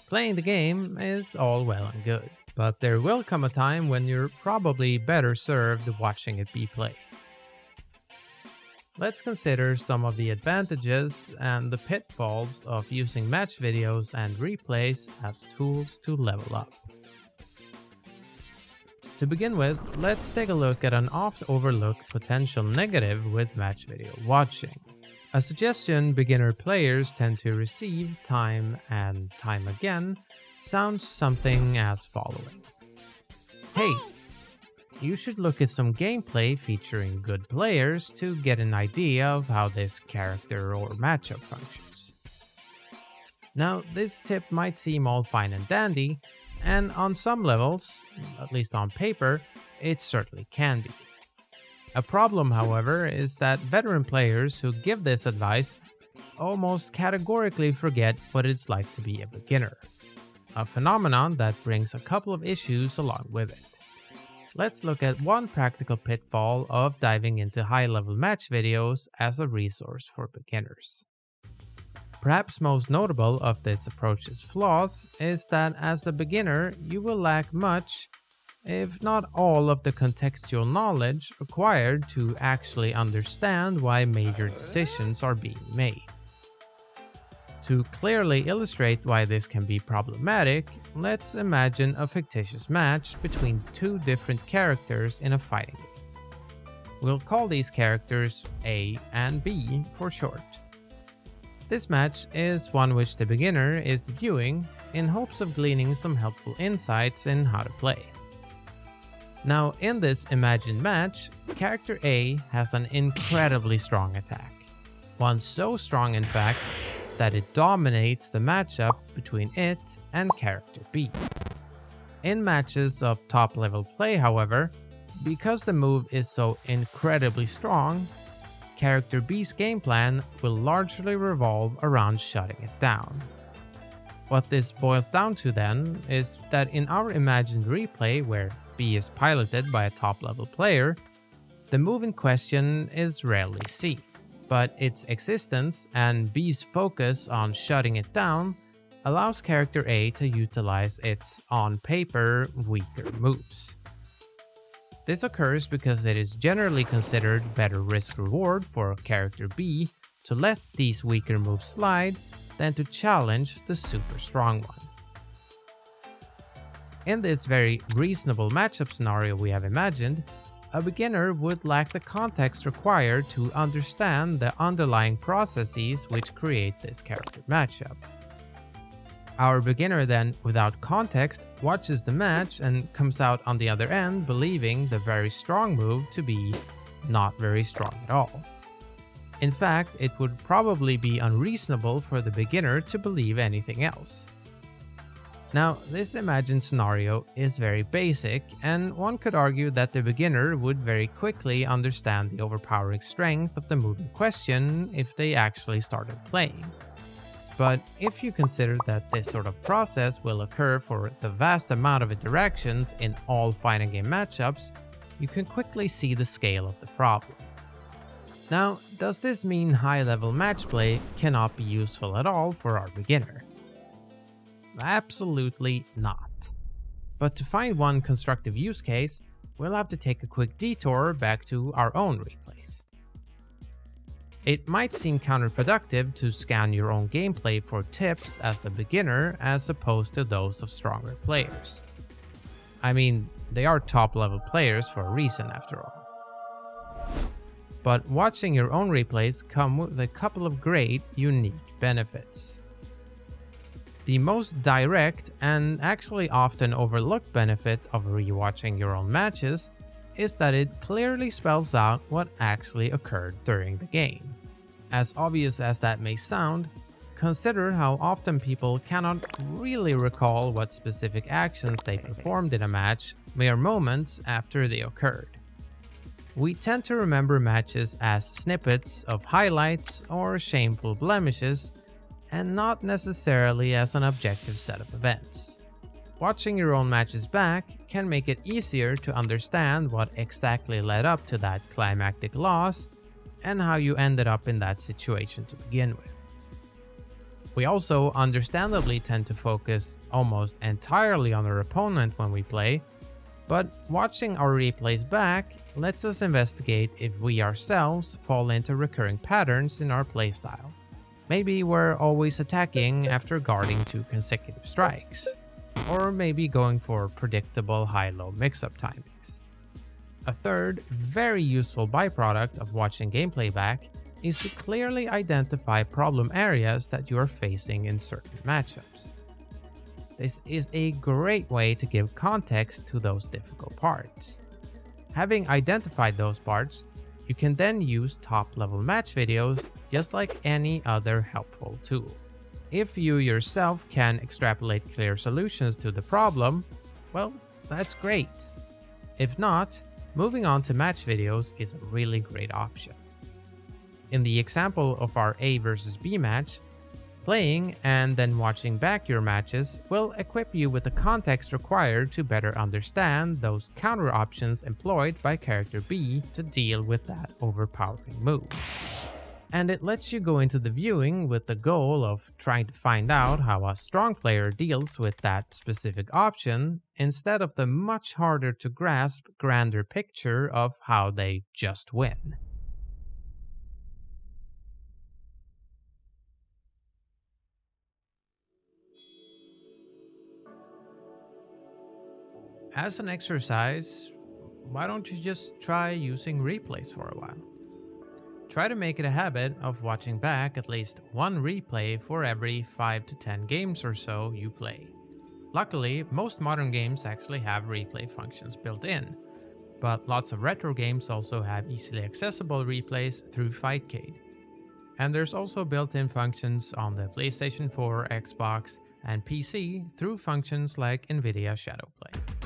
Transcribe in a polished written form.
Playing the game is all well and good, but there will come a time when you're probably better served watching it be played. Let's consider some of the advantages and the pitfalls of using match videos and replays as tools to level up. To begin with, let's take a look at an oft overlooked potential negative with match video watching. A suggestion beginner players tend to receive time and time again sounds something as following. Hey, you should look at some gameplay featuring good players to get an idea of how this character or matchup functions. Now, this tip might seem all fine and dandy, and on some levels, at least on paper, it certainly can be. A problem, however, is that veteran players who give this advice almost categorically forget what it's like to be a beginner, a phenomenon that brings a couple of issues along with it. Let's look at one practical pitfall of diving into high-level match videos as a resource for beginners. Perhaps most notable of this approach's flaws is that as a beginner, you will lack much, if not all, of the contextual knowledge required to actually understand why major decisions are being made. To clearly illustrate why this can be problematic, let's imagine a fictitious match between two different characters in a fighting game. We'll call these characters A and B for short. This match is one which the beginner is viewing in hopes of gleaning some helpful insights in how to play. Now, in this imagined match, character A has an incredibly strong attack. One so strong, in fact, that it dominates the matchup between it and character B. In matches of top level play, however, because the move is so incredibly strong, character B's game plan will largely revolve around shutting it down. What this boils down to then is that in our imagined replay where B is piloted by a top level player, the move in question is rarely seen, but its existence and B's focus on shutting it down allows character A to utilize its, on paper, weaker moves. This occurs because it is generally considered better risk-reward for character B to let these weaker moves slide than to challenge the super strong one. In this very reasonable matchup scenario we have imagined, a beginner would lack the context required to understand the underlying processes which create this character matchup. Our beginner then, without context, watches the match and comes out on the other end believing the very strong move to be not very strong at all. In fact, it would probably be unreasonable for the beginner to believe anything else. Now, this imagined scenario is very basic, and one could argue that the beginner would very quickly understand the overpowering strength of the move in question if they actually started playing. But if you consider that this sort of process will occur for the vast amount of interactions in all fighting game matchups, you can quickly see the scale of the problem. Now, does this mean high-level match play cannot be useful at all for our beginner? Absolutely not. But to find one constructive use case, we'll have to take a quick detour back to our own replays. It might seem counterproductive to scan your own gameplay for tips as a beginner as opposed to those of stronger players. I mean, they are top-level players for a reason after all. But watching your own replays come with a couple of great, unique benefits. The most direct and actually often overlooked benefit of rewatching your own matches is that it clearly spells out what actually occurred during the game. As obvious as that may sound, consider how often people cannot really recall what specific actions they performed in a match mere moments after they occurred. We tend to remember matches as snippets of highlights or shameful blemishes, and not necessarily as an objective set of events. Watching your own matches back can make it easier to understand what exactly led up to that climactic loss and how you ended up in that situation to begin with. We also understandably tend to focus almost entirely on our opponent when we play, but watching our replays back lets us investigate if we ourselves fall into recurring patterns in our playstyle. Maybe we're always attacking after guarding 2 consecutive strikes, or maybe going for predictable high-low mix-up timings. A third, very useful byproduct of watching gameplay back is to clearly identify problem areas that you are facing in certain matchups. This is a great way to give context to those difficult parts. Having identified those parts, you can then use top-level match videos just like any other helpful tool. If you yourself can extrapolate clear solutions to the problem, well, that's great. If not, moving on to match videos is a really great option. In the example of our A versus B match, playing and then watching back your matches will equip you with the context required to better understand those counter options employed by character B to deal with that overpowering move. And it lets you go into the viewing with the goal of trying to find out how a strong player deals with that specific option instead of the much harder to grasp grander picture of how they just win. As an exercise, why don't you just try using replays for a while? Try to make it a habit of watching back at least one replay for every 5 to 10 games or so you play. Luckily, most modern games actually have replay functions built in, but lots of retro games also have easily accessible replays through Fightcade. And there's also built-in functions on the PlayStation 4, Xbox, and PC through functions like NVIDIA Shadowplay.